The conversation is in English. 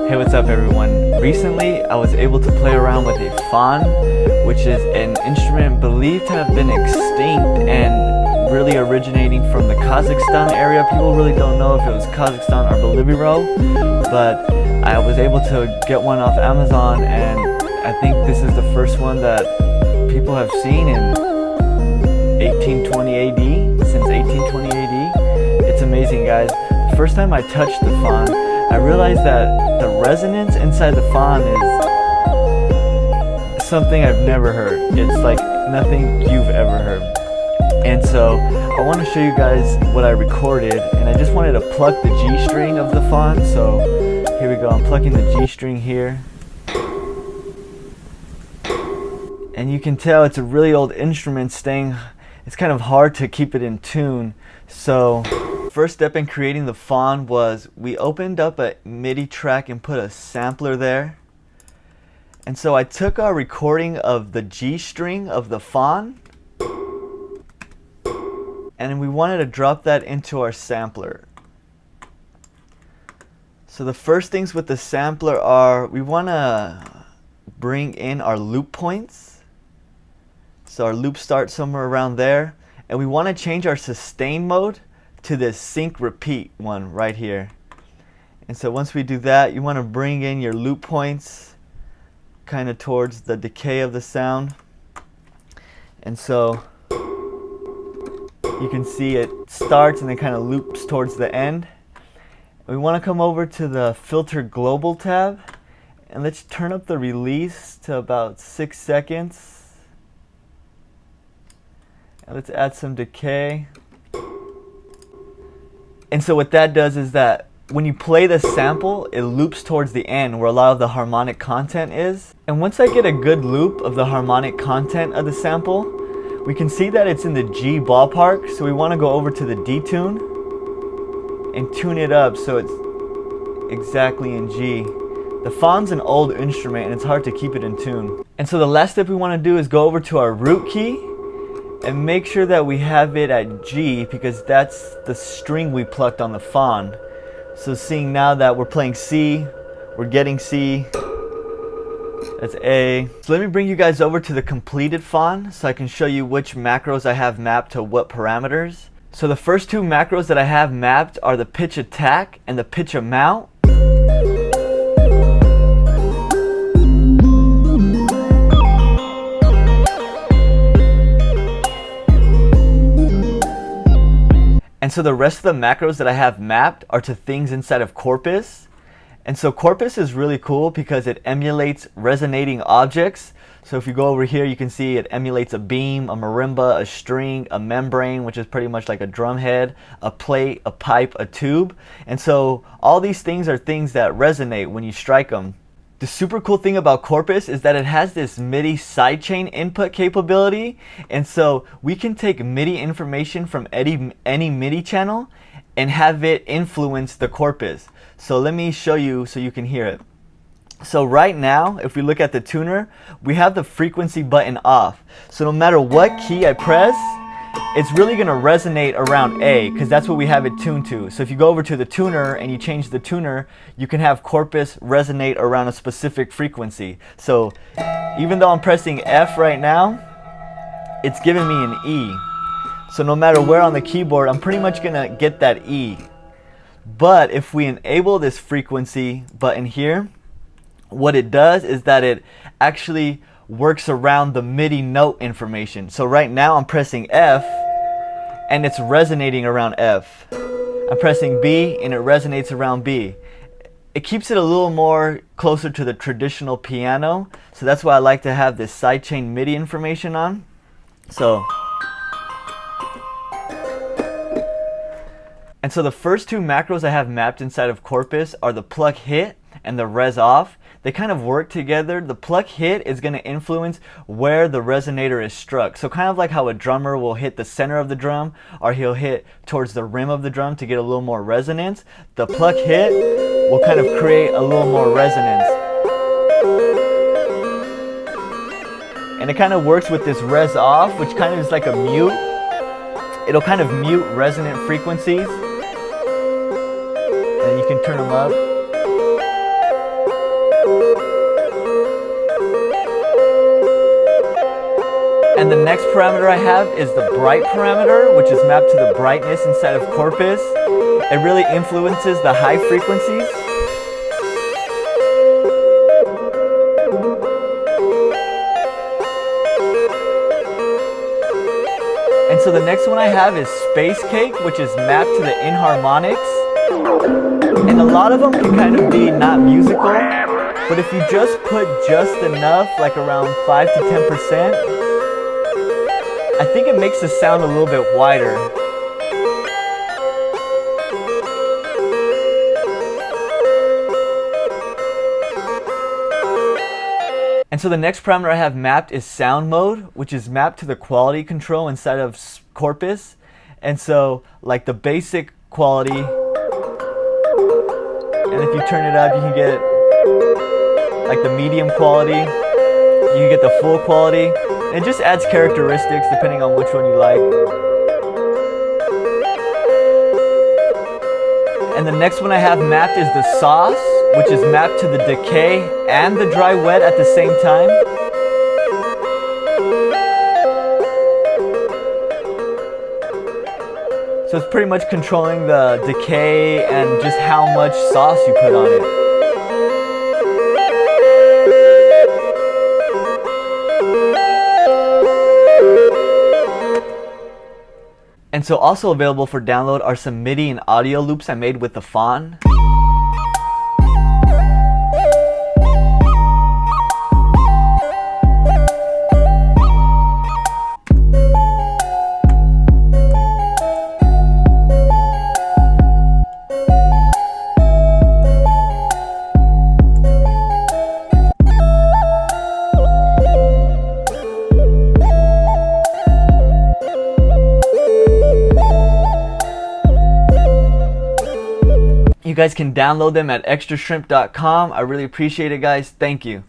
Hey, what's up everyone? Recently I was able to play around with a fawn, which is an instrument believed to have been extinct and really originating from the Kazakhstan area. People really don't know if it was Kazakhstan or Bolivia, but I was able to get one off Amazon, and I think this is the first one that people have seen in 1820 AD, since 1820 AD. It's amazing, guys. The first time I touched the fawn, I realized that the resonance inside the fawn is something I've never heard. It's like nothing you've ever heard. And so I want to show you guys what I recorded, and I just wanted to pluck the G string of the fawn. So here we go, I'm plucking the G string here. And you can tell it's a really old instrument it's kind of hard to keep it in tune. So first step in creating the fawn was we opened up a MIDI track and put a sampler there. And so I took our recording of the G string of the fawn, and we wanted to drop that into our sampler. So the first things with the sampler are we want to bring in our loop points. So our loop starts somewhere around there, and we want to change our sustain mode to this sync repeat one right here. And so once we do that, you want to bring in your loop points kind of towards the decay of the sound. And so you can see it starts and then kind of loops towards the end. We want to come over to the filter global tab, and let's turn up the release to about 6 seconds. And let's add some decay. And so what that does is that when you play the sample, it loops towards the end where a lot of the harmonic content is. And once I get a good loop of the harmonic content of the sample, we can see that it's in the G ballpark. So we want to go over to the D tune and tune it up so it's exactly in G. The fawn's an old instrument and it's hard to keep it in tune. And so the last step we want to do is go over to our root key and make sure that we have it at G, because that's the string we plucked on the fawn. So seeing now that we're playing C, we're getting C, that's A. So let me bring you guys over to the completed fawn so I can show you which macros I have mapped to what parameters. So the first two macros that I have mapped are the pitch attack and the pitch amount. And so the rest of the macros that I have mapped are to things inside of Corpus. And so Corpus is really cool because it emulates resonating objects. So if you go over here, you can see it emulates a beam, a marimba, a string, a membrane, which is pretty much like a drum head, a plate, a pipe, a tube. And so all these things are things that resonate when you strike them. The super cool thing about Corpus is that it has this MIDI sidechain input capability, and so we can take MIDI information from any MIDI channel and have it influence the Corpus. So let me show you so you can hear it. So right now, if we look at the tuner, we have the frequency button off. So no matter what key I press, it's really going to resonate around A, because that's what we have it tuned to. So if you go over to the tuner and you change the tuner, you can have Corpus resonate around a specific frequency. So even though I'm pressing F right now, it's giving me an E. So no matter where on the keyboard, I'm pretty much going to get that E. But if we enable this frequency button here, what it does is that it actually works around the MIDI note information. So right now I'm pressing F and it's resonating around F. I'm pressing B and it resonates around B. It keeps it a little more closer to the traditional piano. So that's why I like to have this sidechain MIDI information on. And so the first two macros I have mapped inside of Corpus are the pluck hit and the res off. They kind of work together. The pluck hit is going to influence where the resonator is struck. So kind of like how a drummer will hit the center of the drum, or he'll hit towards the rim of the drum to get a little more resonance. The pluck hit will kind of create a little more resonance. And it kind of works with this res off, which kind of is like a mute. It'll kind of mute resonant frequencies. And you can turn them up. the next parameter I have is the bright parameter, which is mapped to the brightness inside of Corpus. It really influences the high frequencies. And so the next one I have is Space Cake, which is mapped to the inharmonics. And a lot of them can kind of be not musical, but if you just put just enough, like around 5 to 10%, I think it makes the sound a little bit wider. And so the next parameter I have mapped is sound mode, which is mapped to the quality control inside of Corpus. And so like the basic quality, and if you turn it up, you can get like the medium quality, you can get the full quality. And it just adds characteristics depending on which one you like. And the next one I have mapped is the sauce, which is mapped to the decay and the dry wet at the same time. So it's pretty much controlling the decay and just how much sauce you put on it. And so also available for download are some MIDI and audio loops I made with the Fawn. You guys can download them at extrashrimp.com. I really appreciate it, guys. Thank you.